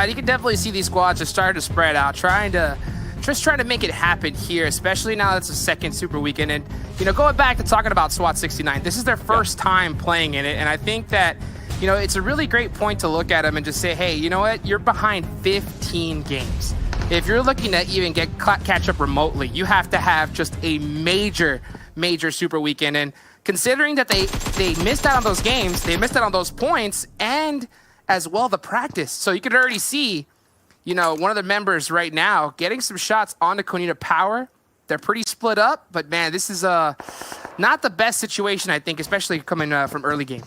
you can definitely see these squads are starting to spread out, trying to make it happen here, especially now that it's a second Super Weekend. And, you know, going back to talking about SWAT 69, this is their first time playing in it, and I think that, you know, it's a really great point to look at them and just say, hey, you know what? You're behind 15 games. If you're looking to even catch up remotely, you have to have just a major Super Weekend. And considering that they missed out on those games, they missed out on those points, and as well the practice. So you could already see, you know, one of the members right now getting some shots onto Konita Power. They're pretty split up, but man, this is not the best situation, I think, especially coming from early game.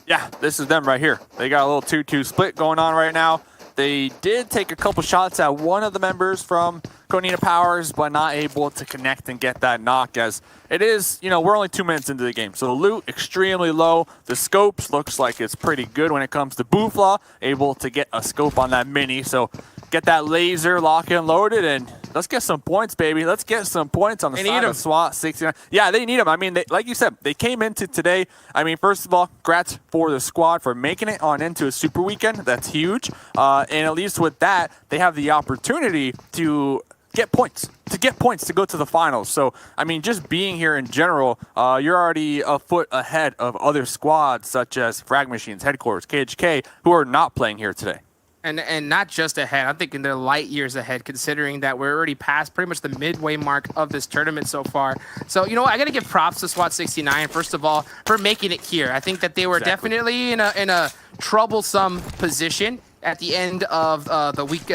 Yeah, this is them right here. They got a little 2-2 split going on right now. They did take a couple shots at one of the members from Konita Powers, but not able to connect and get that knock, as it is, you know, we're only 2 minutes into the game. So the loot extremely low. The scopes looks like it's pretty good when it comes to Booflaw, able to get a scope on that mini. So get that laser lock and loaded, and let's get some points, baby. Let's get some points on the side of SWAT 69. Yeah, they need them. I mean, like you said, they came into today. I mean, first of all, congrats for the squad for making it on into a Super Weekend. That's huge. And at least with that, they have the opportunity to get points, to go to the finals. So, I mean, just being here in general, you're already a foot ahead of other squads such as Frag Machines, Headquarters, KHK, who are not playing here today. And not just ahead. I'm thinking they're light years ahead, considering that we're already past pretty much the midway mark of this tournament so far. So, you know what? I got to give props to SWAT 69, first of all, for making it here. I think that they were definitely in a troublesome position at the end of the week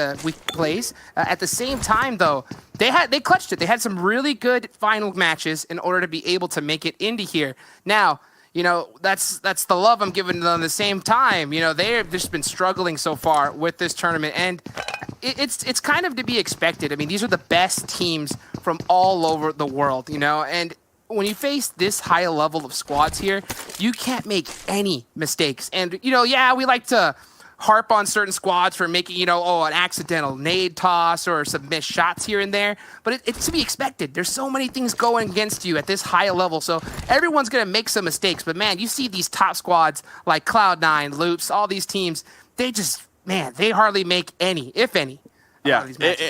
plays. At the same time, though, they clutched it. They had some really good final matches in order to be able to make it into here. Now, you know, that's the love I'm giving them. At the same time, you know, they've just been struggling so far with this tournament, and it's kind of to be expected. I mean, these are the best teams from all over the world, you know, and when you face this high a level of squads here, you can't make any mistakes. And, you know, yeah, we like to harp on certain squads for making, you know, an accidental nade toss or some missed shots here and there, but it's to be expected. There's so many things going against you at this high level, so everyone's going to make some mistakes. But man, you see these top squads like Cloud9, Loops, all these teams, they just, man, they hardly make any, if any. Yeah,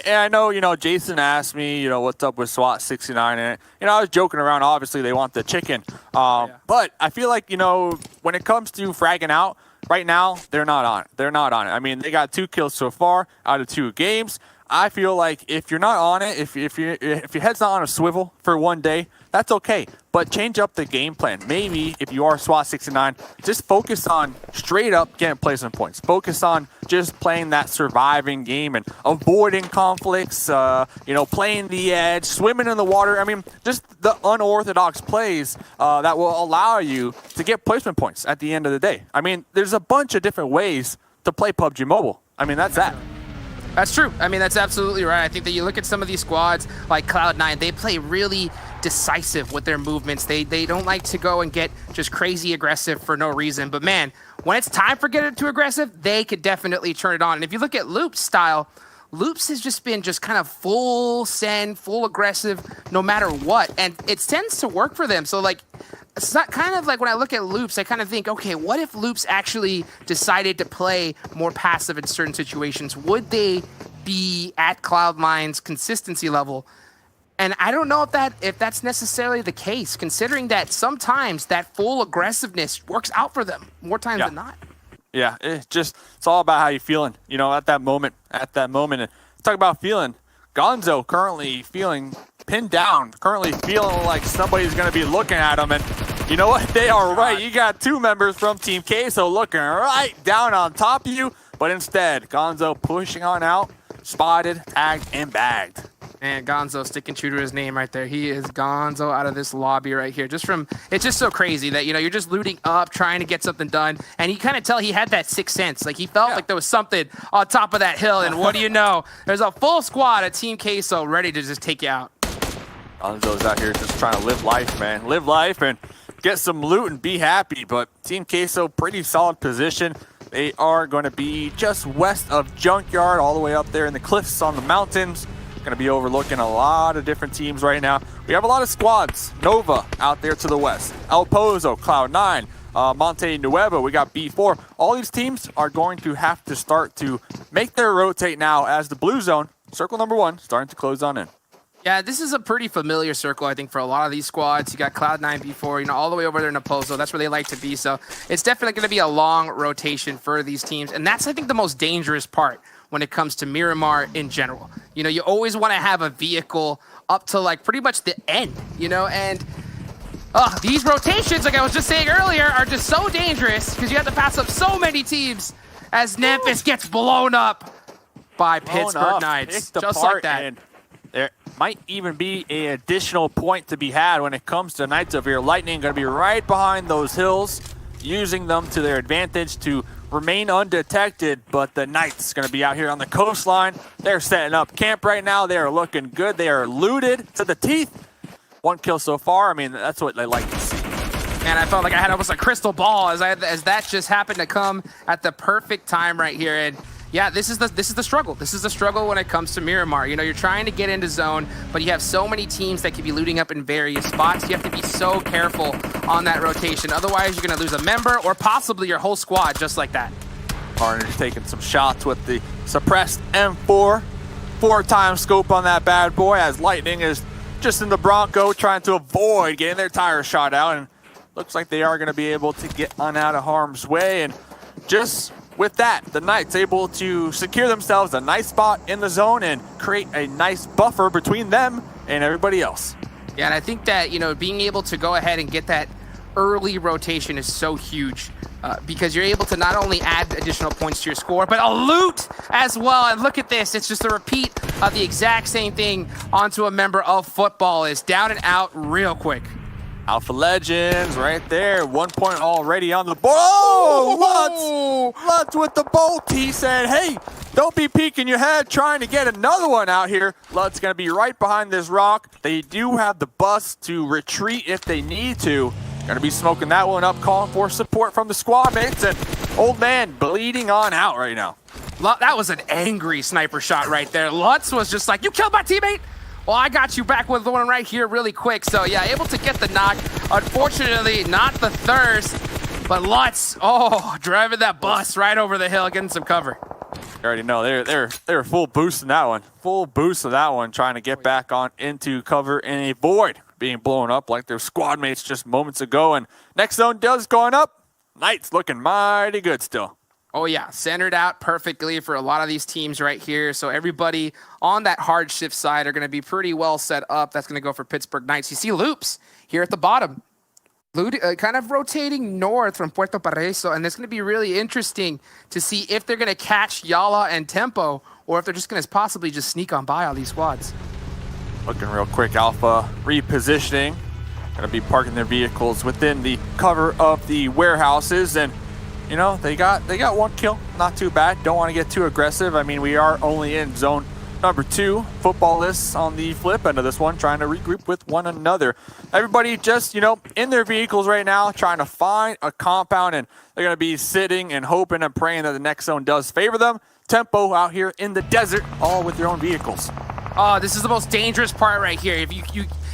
and I know, you know, Jason asked me, you know, what's up with SWAT 69, and, you know, I was joking around. Obviously, they want the chicken, but I feel like, you know, when it comes to fragging out, right now, they're not on it. They're not on it. I mean, they got 2 kills so far out of 2 games. I feel like if you're not on it, if your head's not on a swivel for one day, that's okay. But change up the game plan. Maybe if you are SWAT 69, just focus on straight up getting placement points. Focus on just playing that surviving game and avoiding conflicts, you know, playing the edge, swimming in the water. I mean, just the unorthodox plays that will allow you to get placement points at the end of the day. I mean, there's a bunch of different ways to play PUBG Mobile. I mean, that's that. That's true. I mean, that's absolutely right. I think that you look at some of these squads like Cloud9, they play really decisive with their movements. They don't like to go and get just crazy aggressive for no reason. But man, when it's time for getting too aggressive, they could definitely turn it on. And if you look at Loop's style, Loops has just been just kind of full send, full aggressive, no matter what. And it tends to work for them. So like, it's not kind of like when I look at Loops, I kind of think, okay, what if Loops actually decided to play more passive in certain situations? Would they be at Cloud9's consistency level? And I don't know if that's necessarily the case, considering that sometimes that full aggressiveness works out for them more times than not. Yeah, it's all about how you're feeling, you know, at that moment. And talk about feeling. Gonzo currently feeling pinned down, currently feeling like somebody's going to be looking at him. And you know what? They are right. You got 2 members from Team Queso looking right down on top of you. But instead, Gonzo pushing on out, spotted, tagged, and bagged. And Gonzo sticking true to his name right there. He is Gonzo out of this lobby right here. It's just so crazy that, you know, you're just looting up, trying to get something done. And you kind of tell he had that sixth sense. Like, he felt like there was something on top of that hill. And what do you know? There's a full squad of Team Queso ready to just take you out. Gonzo's out here just trying to live life, man. Live life and get some loot and be happy. But Team Queso, pretty solid position. They are going to be just west of Junkyard, all the way up there in the cliffs on the mountains. Going to be overlooking a lot of different teams right now. We have a lot of squads. Nova out there to the west. El Pozo, Cloud9, Monte Nuevo. We got B4. All these teams are going to have to start to make their rotate now as the blue zone, circle number 1, starting to close on in. Yeah, this is a pretty familiar circle, I think, for a lot of these squads. You got Cloud9 B4, all the way over there in Opozo. That's where they like to be. So it's definitely going to be a long rotation for these teams. And that's, I think, the most dangerous part when it comes to Miramar in general. You always want to have a vehicle up to, like, pretty much the end, and these rotations, like I was just saying earlier, are just so dangerous because you have to pass up so many teams as Memphis gets blown up by Pittsburgh Knights. Just like that. There might even be an additional point to be had when it comes to Knights over here. Lightning going to be right behind those hills, using them to their advantage to remain undetected, but the Knights going to be out here on the coastline. They're setting up camp right now. They are looking good. They are looted to the teeth. 1 kill so far. I mean, that's what they like to see. Man, I felt like I had almost a crystal ball as that just happened to come at the perfect time right here. And yeah, this is the struggle. This is the struggle when it comes to Miramar. You're trying to get into zone, but you have so many teams that can be looting up in various spots. You have to be so careful on that rotation. Otherwise, you're going to lose a member or possibly your whole squad just like that. Partner's taking some shots with the suppressed M4. 4-time scope on that bad boy as Lightning is just in the Bronco trying to avoid getting their tires shot out. And looks like they are going to be able to get on out of harm's way. And just with that, the Knights able to secure themselves a nice spot in the zone and create a nice buffer between them and everybody else. Yeah, and I think that, being able to go ahead and get that early rotation is so huge because you're able to not only add additional points to your score, but a loot as well. And look at this. It's just a repeat of the exact same thing onto a member of Football. Is down and out real quick. Alpha Legends right there. 1 point already on the board. Oh, Lutz with the bolt. He said, hey, don't be peeking your head trying to get another one out here. Lutz going to be right behind this rock. They do have the bus to retreat if they need to. Going to be smoking that one up, calling for support from the squad mates. And old man bleeding on out right now. That was an angry sniper shot right there. Lutz was just like, you killed my teammate? Well, I got you back with the one right here really quick. So, yeah, able to get the knock. Unfortunately, not the thirst, but Lutz, driving that bus right over the hill, getting some cover. You already know they're full boost in that one. Full boost of that one, trying to get back on into cover and avoid being blown up like their squad mates just moments ago. And next zone does going up. Knights looking mighty good still. Oh, yeah, centered out perfectly for a lot of these teams right here. So everybody on that hard shift side are going to be pretty well set up. That's going to go for Pittsburgh Knights. You see Loops here at the bottom, kind of rotating north from Puerto Paraiso. And it's going to be really interesting to see if they're going to catch Yala and Tempo or if they're just going to possibly just sneak on by all these squads. Looking real quick, Alpha repositioning. Going to be parking their vehicles within the cover of the warehouses. And they got 1 kill, not too bad. Don't want to get too aggressive. I mean, we are only in zone number 2. Footballists on the flip end of this one, trying to regroup with one another. Everybody just, in their vehicles right now, trying to find a compound, and they're going to be sitting and hoping and praying that the next zone does favor them. Tempo out here in the desert, all with their own vehicles. Oh, this is the most dangerous part right here. If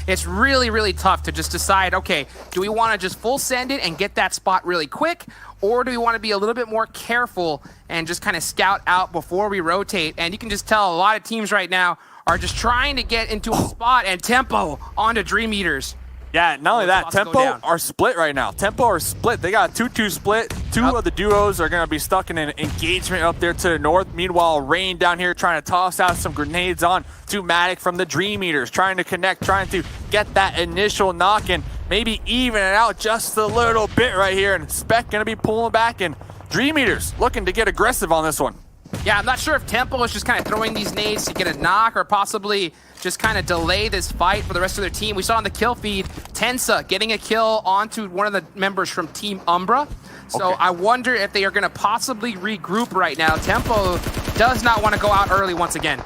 it's really, really tough to just decide, okay, do we want to just full send it and get that spot really quick? Or do we want to be a little bit more careful and just kind of scout out before we rotate? And you can just tell a lot of teams right now are just trying to get into a spot and Tempo onto Dream Eaters. Yeah, not only that, Tempo are split right now. Tempo are split. They got a 2-2 split. Two of the duos are going to be stuck in an engagement up there to the north. Meanwhile, Rain down here trying to toss out some grenades on to Matic from the Dream Eaters, trying to connect, trying to get that initial knock and maybe even it out just a little bit right here. And Spec going to be pulling back, and Dream Eaters looking to get aggressive on this one. Yeah, I'm not sure if Tempo is just kind of throwing these nades to get a knock or possibly just kind of delay this fight for the rest of their team. We saw on the kill feed, Tensa getting a kill onto one of the members from Team Umbra. So I wonder if they are going to possibly regroup right now. Tempo does not want to go out early once again.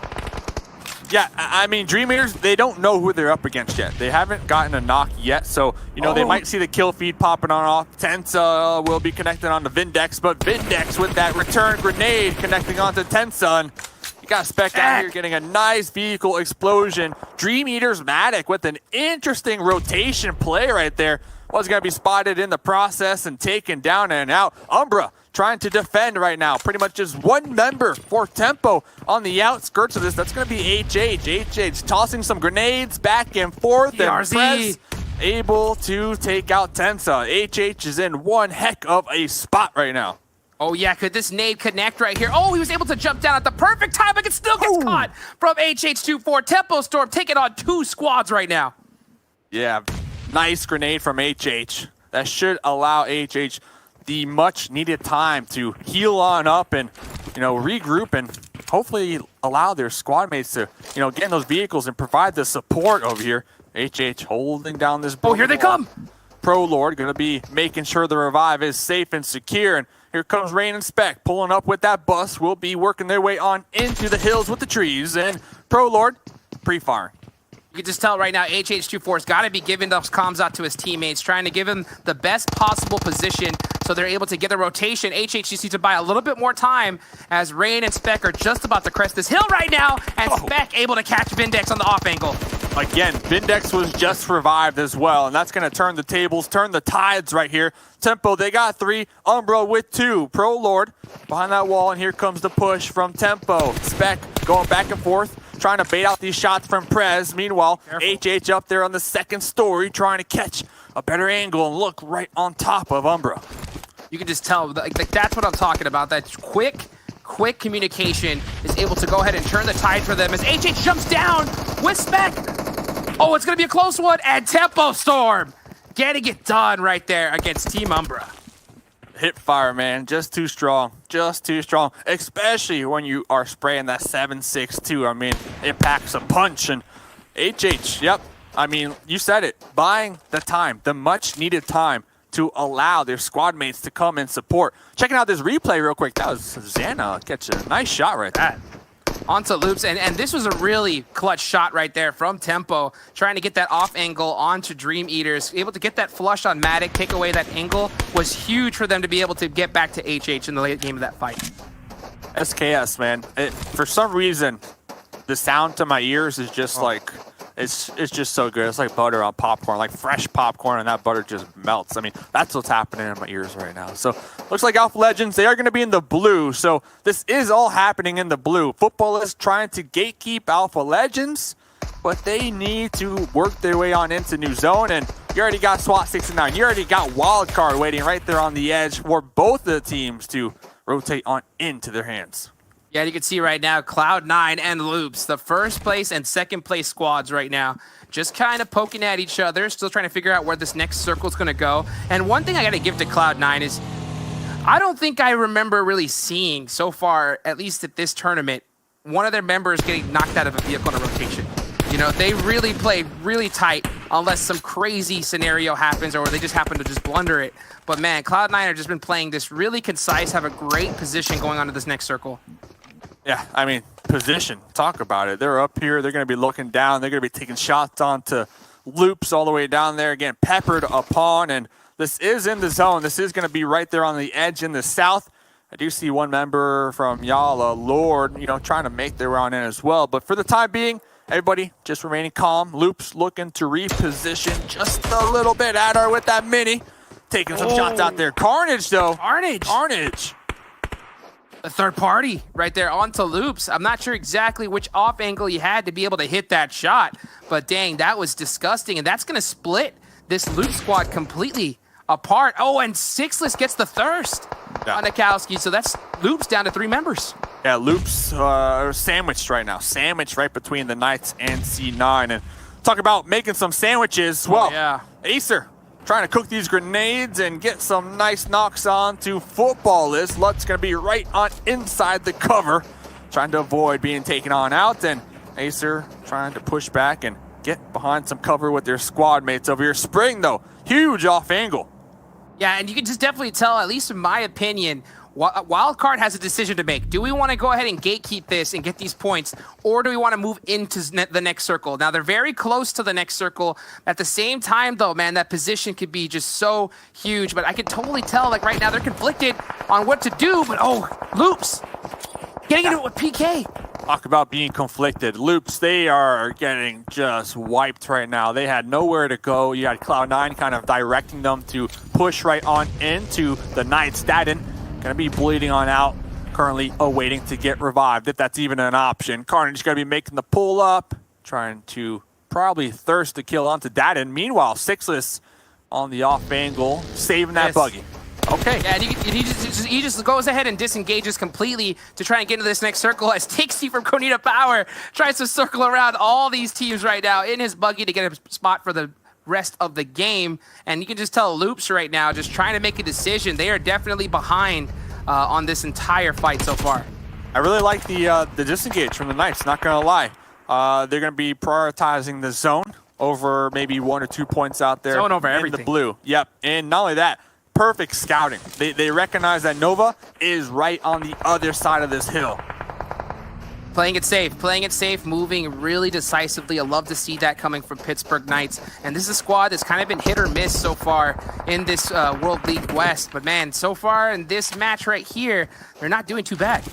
Yeah, I mean, Dream Eaters, they don't know who they're up against yet. They haven't gotten a knock yet, so, they might see the kill feed popping on off. Tensa will be connected on to Vindex, but Vindex with that return grenade connecting onto Tensa. And you got Spec out here getting a nice vehicle explosion. Dream Eaters Matic with an interesting rotation play right there. was going to be spotted in the process and taken down and out. Umbra trying to defend right now. Pretty much just one member for Tempo on the outskirts of this. That's going to be HH. HH tossing some grenades back and forth. And Prez able to take out Tensa. HH is in one heck of a spot right now. Oh, yeah, could this nade connect right here? Oh, he was able to jump down at the perfect time, but it still gets caught from HH24. Tempo Storm taking on 2 squads right now. Yeah, nice grenade from HH. That should allow HH the much-needed time to heal on up and, regroup and hopefully allow their squad mates to, get in those vehicles and provide the support over here. HH holding down this. Oh, here they come. Pro Lord going to be making sure the revive is safe and secure. And here comes Rain and Spec pulling up with that bus. Will be working their way on into the hills with the trees. And Pro Lord pre-firing. You can just tell right now, HH24's got to be giving those comms out to his teammates, trying to give him the best possible position so they're able to get the rotation. HH just needs to buy a little bit more time as Rain and Spec are just about to crest this hill right now, and Spec able to catch Vindex on the off angle. Again, Vindex was just revived as well, and that's going to turn the tables, turn the tides right here. Tempo, they got 3. Umbra with 2. Pro Lord behind that wall, and here comes the push from Tempo. Spec going back and forth, trying to bait out these shots from Prez. Meanwhile, HH up there on the second story, trying to catch a better angle and look right on top of Umbra. You can just tell, like that's what I'm talking about. That quick communication is able to go ahead and turn the tide for them as HH jumps down with Spec. Oh, it's going to be a close one, and Tempo Storm getting it done right there against Team Umbra. Hip fire, man, just too strong, especially when you are spraying that 7.62. I mean, it packs a punch. And HH, yep, I mean, you said it, buying the time, the much needed time to allow their squad mates to come and support. Checking out this replay real quick. That was Xana catch a nice shot right there. Onto loops, and this was a really clutch shot right there from Tempo, trying to get that off angle onto Dream Eaters, able to get that flush on Matic, take away that angle, was huge for them to be able to get back to HH in the late game of that fight. SKS, man, for some reason, the sound to my ears is just like, it's just so good. It's like butter on popcorn, like fresh popcorn, and that butter just melts. I mean, that's what's happening in my ears right now. So, looks like Alpha Legends, they are going to be in the blue. So, this is all happening in the blue. Football is trying to gatekeep Alpha Legends, but they need to work their way on into New Zone. And you already got SWAT 69. You already got Wildcard waiting right there on the edge for both of the teams to rotate on into their hands. Yeah, you can see right now, Cloud9 and Loops, the first place and second place squads right now, just kind of poking at each other, still trying to figure out where this next circle is going to go. And one thing I got to give to Cloud9 is, I don't think I remember really seeing so far, at least at this tournament, one of their members getting knocked out of a vehicle in a rotation. They really play really tight unless some crazy scenario happens or they just happen to just blunder it. But man, Cloud9 have just been playing this really concise, have a great position going on to this next circle. Yeah, I mean, position. Talk about it. They're up here. They're going to be looking down. They're going to be taking shots onto Loops all the way down there. Again, peppered upon. And this is in the zone. This is going to be right there on the edge in the south. I do see one member from Yala, Lord, trying to make their way on in as well. But for the time being, everybody just remaining calm. Loops looking to reposition just a little bit at her with that mini. Taking some shots out there. Carnage, though. Carnage. A third party right there onto Loops. I'm not sure exactly which off angle he had to be able to hit that shot, but dang, that was disgusting. And that's going to split this Loop squad completely apart. Oh, and Sixless gets the thirst on Nikowski. So that's Loops down to 3 members. Yeah, Loops are sandwiched right now. Sandwiched right between the Knights and C9. And talk about making some sandwiches. Well, yeah. Acer trying to cook these grenades and get some nice knocks on to Footballist. Lut's going to be right on inside the cover, trying to avoid being taken on out. And Acer trying to push back and get behind some cover with their squad mates over here. Spring, though, huge off angle. Yeah, and you can just definitely tell, at least in my opinion, Wildcard has a decision to make. Do we want to go ahead and gatekeep this and get these points, or do we want to move into the next circle? Now, they're very close to the next circle. At the same time, though, man, that position could be just so huge. But I can totally tell, like, right now, they're conflicted on what to do. But, oh, Loops getting into it with PK. Talk about being conflicted. Loops, they are getting just wiped right now. They had nowhere to go. You had Cloud9 kind of directing them to push right on into the Knights. Staten gonna be bleeding on out, currently awaiting to get revived, if that's even an option. Carnage gonna be making the pull up, trying to probably thirst the kill onto Daden. Meanwhile, Sixless on the off angle, saving that buggy. Okay. Yeah, and he just goes ahead and disengages completely to try and get into this next circle as Tixie from Konita Power tries to circle around all these teams right now in his buggy to get a spot for the rest of the game. And you can just tell Loops right now just trying to make a decision. They are definitely behind on this entire fight so far. I really like the disengage from the Knights, not going to lie. They're going to be prioritizing the zone over maybe 1 or 2 points out there. Zone over in everything. The blue. Yep, and not only that, perfect scouting. They recognize that Nova is right on the other side of this hill. Playing it safe, moving really decisively. I love to see that coming from Pittsburgh Knights. And this is a squad that's kind of been hit or miss so far in this World League West. But man, so far in this match right here, they're not doing too bad.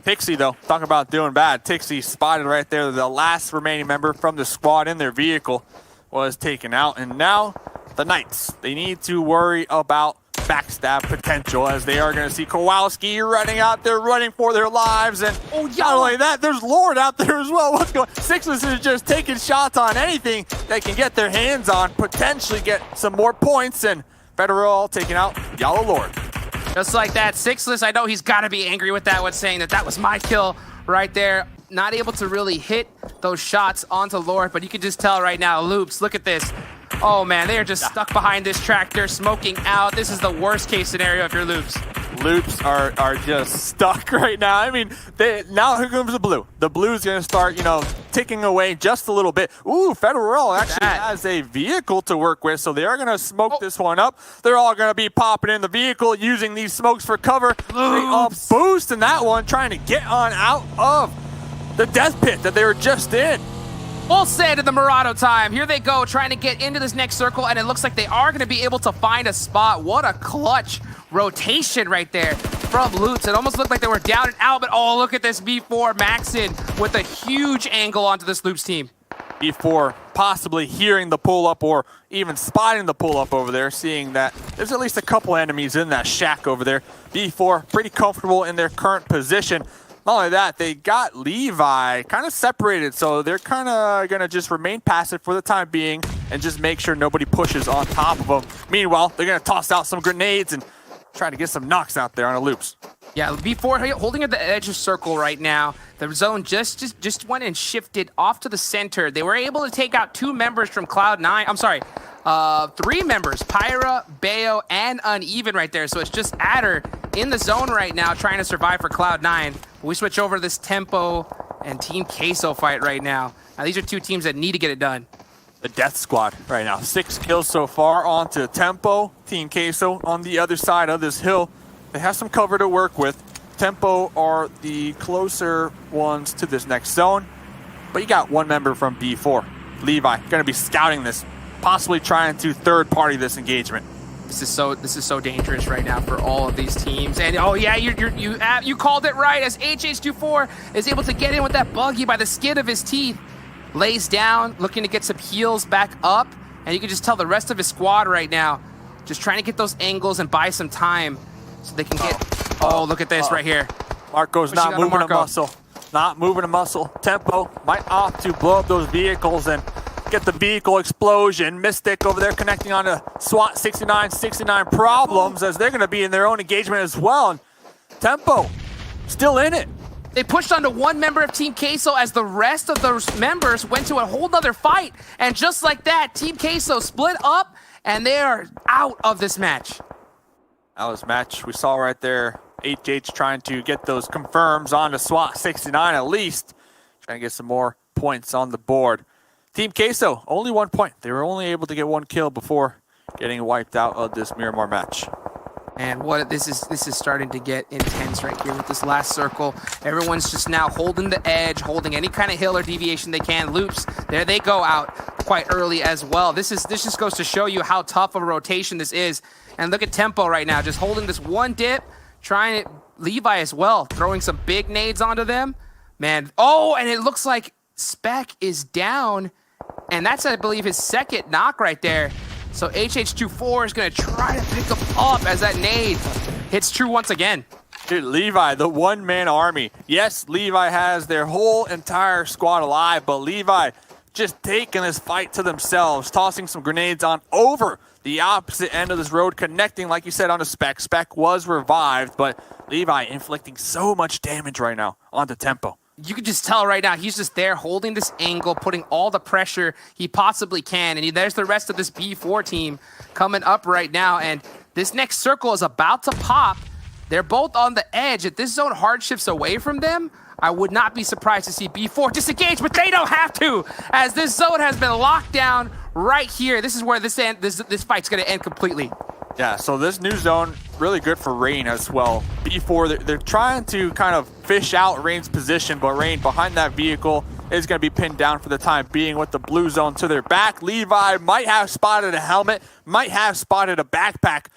Tixie, though, talk about doing bad. Tixie spotted right there. The last remaining member from the squad in their vehicle was taken out. And now the Knights, they need to worry about backstab potential as they are going to see Kowalski running out there, running for their lives. And not only that, there's Lord out there as well. What's going on? Sixless is just taking shots on anything they can get their hands on, potentially get some more points. And Federal taking out Yellow Lord. Just like that, Sixless, I know he's got to be angry with that one, saying that was my kill right there. Not able to really hit those shots onto Lord, but you can just tell right now, Loops, look at this. Oh man, they are just stuck behind this tractor, smoking out. This is the worst case scenario if you're Loops. Loops are just stuck right now. I mean, now here comes the blue. The blue's going to start, ticking away just a little bit. Ooh, Federal actually has a vehicle to work with, so they are going to smoke this one up. They're all going to be popping in the vehicle, using these smokes for cover. Boost in that one, trying to get on out of the death pit that they were just in. Full set of the Murado time. Here they go, trying to get into this next circle, and it looks like they are going to be able to find a spot. What a clutch rotation right there from Loops. It almost looked like they were down and out, but oh, look at this B4 Maxin with a huge angle onto this Loops team. B4 possibly hearing the pull-up or even spotting the pull-up over there, seeing that there's at least a couple enemies in that shack over there. B4 pretty comfortable in their current position. Not only that, they got Levi kind of separated, so they're kind of going to just remain passive for the time being and just make sure nobody pushes on top of them. Meanwhile, they're going to toss out some grenades and try to get some knocks out there on the Loops. Yeah, B4 holding at the edge of circle right now. The zone just went and shifted off to the center. They were able to take out 2 members from Cloud9. I'm sorry, 3 members, Pyra, Bayo, and Uneven right there. So it's just Adder in the zone right now trying to survive for Cloud9. We switch over to this Tempo and Team Queso fight right now. Now these are 2 teams that need to get it done. The Death Squad right now. 6 kills so far onto Tempo. Team Queso on the other side of this hill. They have some cover to work with. Tempo are the closer ones to this next zone. But you got 1 member from B4. Levi going to be scouting this, possibly trying to third-party this engagement. This is so dangerous right now for all of these teams. And oh yeah, you called it right as HH24 is able to get in with that buggy by the skin of his teeth. Lays down, looking to get some heals back up, and you can just tell the rest of his squad right now just trying to get those angles and buy some time so they can get. Oh, look at this right here. Marco's not moving a muscle. Not moving a muscle. Tempo might opt to blow up those vehicles and get the vehicle explosion. Mystic over there connecting on to SWAT 69 problems as they're going to be in their own engagement as well. And Tempo still in it. They pushed onto 1 member of Team Queso as the rest of those members went to a whole nother fight. And just like that, Team Queso split up and they are out of this match. That was match we saw right there. HH trying to get those confirms onto SWAT 69 at least. Trying to get some more points on the board. Team Queso, only 1 point. They were only able to get 1 kill before getting wiped out of this Miramar match. And this is starting to get intense right here with this last circle. Everyone's just now holding the edge, holding any kind of hill or deviation they can. Loops, there they go out quite early as well. This just goes to show you how tough of a rotation this is. And look at Tempo right now, just holding this one dip, trying it. Levi as well, throwing some big nades onto them. Man. Oh, and it looks like Spec is down. And that's, I believe, his second knock right there. So HH24 is going to try to pick him up as that nade hits true once again. Dude, Levi, the one-man army. Yes, Levi has their whole entire squad alive, but Levi just taking this fight to themselves, tossing some grenades on over the opposite end of this road, connecting, like you said, on a Spec. Spec was revived, but Levi inflicting so much damage right now onto Tempo. You can just tell right now, he's just there holding this angle, putting all the pressure he possibly can. And there's the rest of this B4 team coming up right now. And this next circle is about to pop. They're both on the edge. If this zone hard shifts away from them, I would not be surprised to see B4 disengage, but they don't have to, as this zone has been locked down right here. This is where this fight's going to end completely. Yeah, so this new zone, really good for Rain as well. B4, they're trying to kind of fish out Rain's position, but Rain behind that vehicle is going to be pinned down for the time being with the blue zone to their back. Levi might have spotted a helmet, might have spotted a backpack.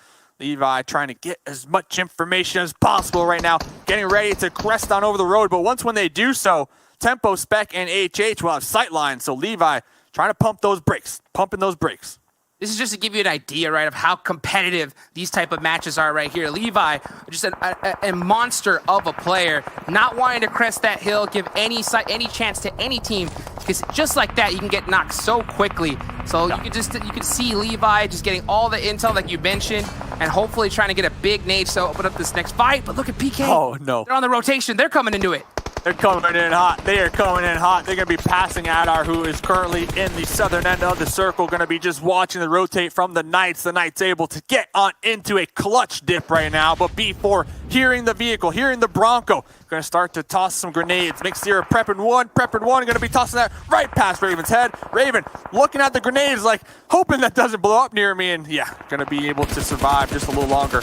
Levi trying to get as much information as possible right now, getting ready to crest on over the road, but once when they do so, Tempo, Spec, and HH will have sight lines, so Levi trying to pump those brakes, pumping those brakes. This is just to give you an idea, right, of how competitive these type of matches are right here. Levi, just a monster of a player, not wanting to crest that hill, give any chance to any team, because just like that, you can get knocked so quickly. So you can see Levi just getting all the intel like you mentioned, and hopefully trying to get a big nade to open up this next fight. But look at PK. Oh, no. They're on the rotation. They're coming into it. They're coming in hot. They are coming in hot. They're going to be passing Adar, who is currently in the southern end of the circle. Going to be just watching the rotate from the Knights. The Knights able to get on into a clutch dip right now. But B4 hearing the vehicle, hearing the Bronco. Going to start to toss some grenades. Mixzera prepping one. Going to be tossing that right past Raven's head. Raven looking at the grenades like hoping that doesn't blow up near me. And yeah, going to be able to survive just a little longer.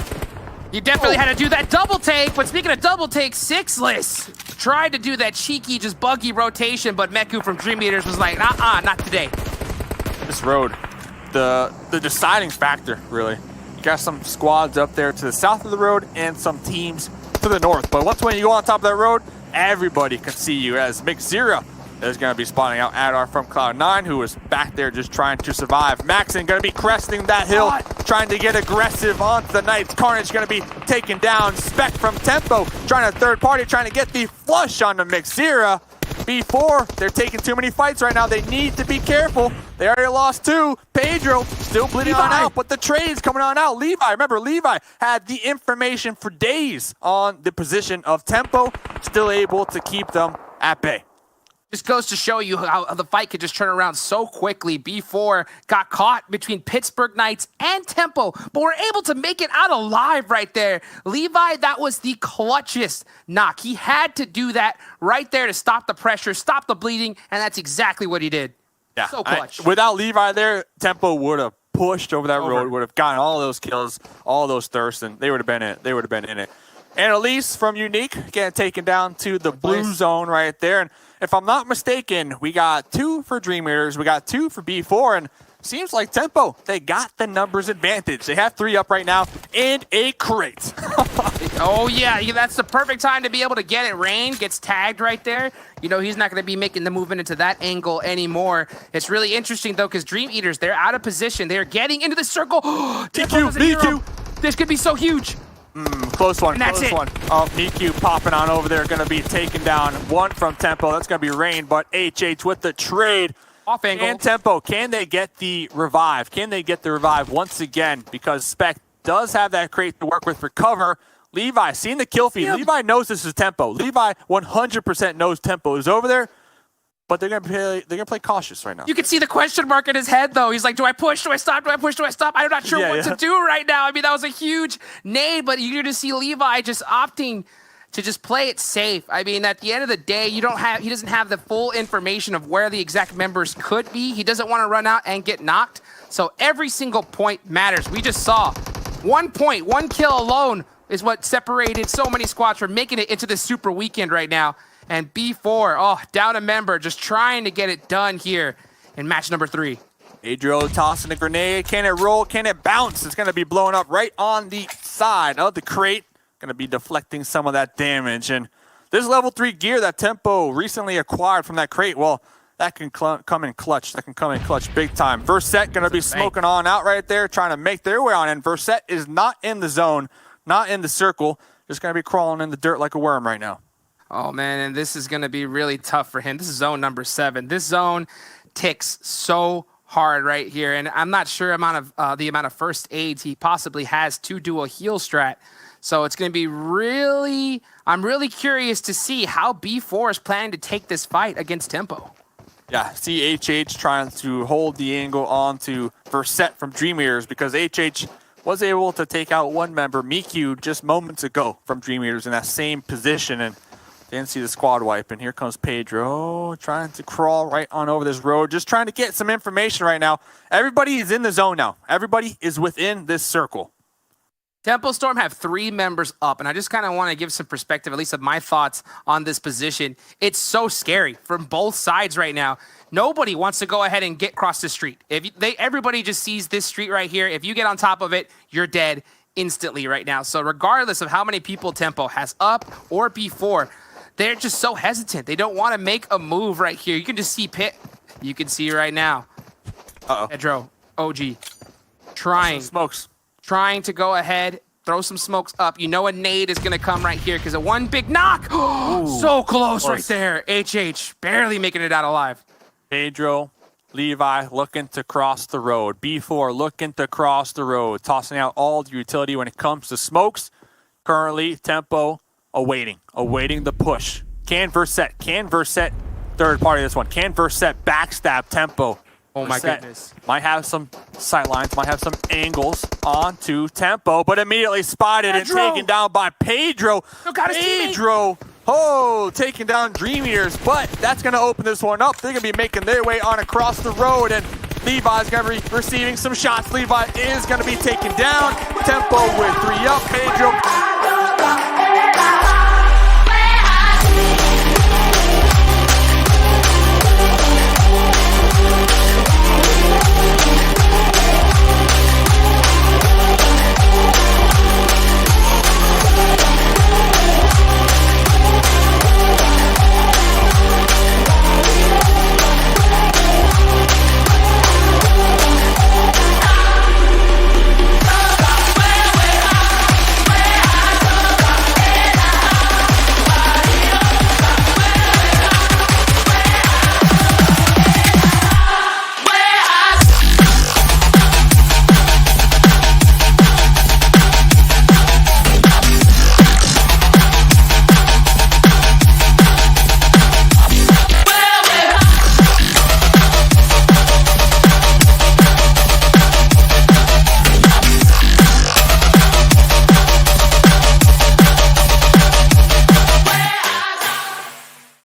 You definitely had to do that double take, but speaking of double take, Sixless tried to do that cheeky, just buggy rotation, but Meku from Dream Eaters was like, not today. This road, the deciding factor, really. You got some squads up there to the south of the road and some teams to the north. But once when you go on top of that road, everybody can see you, as Mixzera is going to be spawning out Adar from Cloud9, who is back there just trying to survive. Maxon going to be cresting that hill, trying to get aggressive onto the Knights. Carnage going to be taken down. Spec from Tempo, trying to third party, trying to get the flush on the Mixzera. B4, they're taking too many fights right now. They need to be careful. They already lost 2. Pedro still bleeding on out, but the trade's coming on out. Levi, remember, Levi had the information for days on the position of Tempo, still able to keep them at bay. Just goes to show you how the fight could just turn around so quickly. B4 got caught between Pittsburgh Knights and Tempo, but we're able to make it out alive right there. Levi, that was the clutchest knock. He had to do that right there to stop the pressure, stop the bleeding, and that's exactly what he did. Yeah, so clutch. Without Levi there, Tempo would have pushed over that road, would have gotten all those kills, all those thirsts, and they would have been in it. They would have been in it. And Elise from Unique getting taken down to the blue zone right there. And if I'm not mistaken, we got 2 for Dream Eaters, we got 2 for B4, and seems like Tempo, they got the numbers advantage. They have 3 up right now and a crate. Oh, yeah, that's the perfect time to be able to get it. Rain gets tagged right there. You know, he's not going to be making the movement into that angle anymore. It's really interesting, though, because Dream Eaters, they're out of position. They're getting into the circle. DQ. This could be so huge. Close one, and that's close it. one. Oh, PQ popping on over there, going to be taken down. 1 from Tempo, that's going to be Rain, but HH with the trade. Off angle. And Tempo, can they get the revive? Can they get the revive once again? Because Spec does have that crate to work with for cover. Levi, seeing the kill feed. Levi knows this is Tempo. Levi 100% knows Tempo is over there. But they're gonna play cautious right now. You can see the question mark in his head, though. He's like, do I push? Do I stop? Do I push? Do I stop? I'm not sure what to do right now. I mean, that was a huge nade, but you're going to see Levi just opting to just play it safe. I mean, at the end of the day, he doesn't have the full information of where the exact members could be. He doesn't want to run out and get knocked. So every single point matters. We just saw 1 point, 1 kill alone is what separated so many squads from making it into this super weekend right now. And B4, down a member, just trying to get it done here in match number 3. Adrio tossing a grenade. Can it roll? Can it bounce? It's going to be blowing up right on the side of the crate. Going to be deflecting some of that damage. And This level 3 gear that Tempo recently acquired from that crate, well, that can come in clutch. That can come in clutch big time. Verset going to be smoking on out right there, trying to make their way on in. Verset is not in the zone, not in the circle. Just going to be crawling in the dirt like a worm right now. Oh, man, and this is going to be really tough for him. This is zone number 7. This zone ticks so hard right here, and I'm not sure the amount of first aids he possibly has to do a heal strat. So it's going to be I'm really curious to see how B4 is planning to take this fight against Tempo. Yeah, see HH trying to hold the angle onto Verset from Dream Eaters because HH was able to take out one member, Miku, just moments ago from Dream Eaters in that same position, and didn't see the squad wipe. And here comes Pedro trying to crawl right on over this road, just trying to get some information right now. Everybody is in the zone now. Everybody is within this circle. Tempo Storm have 3 members up, and I just kind of want to give some perspective, at least of my thoughts on this position. It's so scary from both sides right now. Nobody wants to go ahead and get across the street. Everybody just sees this street right here. If you get on top of it, you're dead instantly right now. So regardless of how many people Tempo has up or B4, they're just so hesitant. They don't want to make a move right here. You can just see Pit. You can see right now. Pedro, OG, trying to go ahead, throw some smokes up. You know a nade is going to come right here because of one big knock. So close right there. HH barely making it out alive. Pedro, Levi looking to cross the road. B4 looking to cross the road. Tossing out all the utility when it comes to smokes. Currently, Tempo awaiting the push. Can Verset, third party of this one. Can Verset backstab Tempo? Oh my goodness. Might have some sight lines, might have some angles onto Tempo, but immediately spotted and taken down by Pedro. Pedro, taking down Dream Eaters, but that's going to open this one up. They're going to be making their way on across the road, and Levi's going to be receiving some shots. Levi is going to be taken down. Tempo with 3 up. Pedro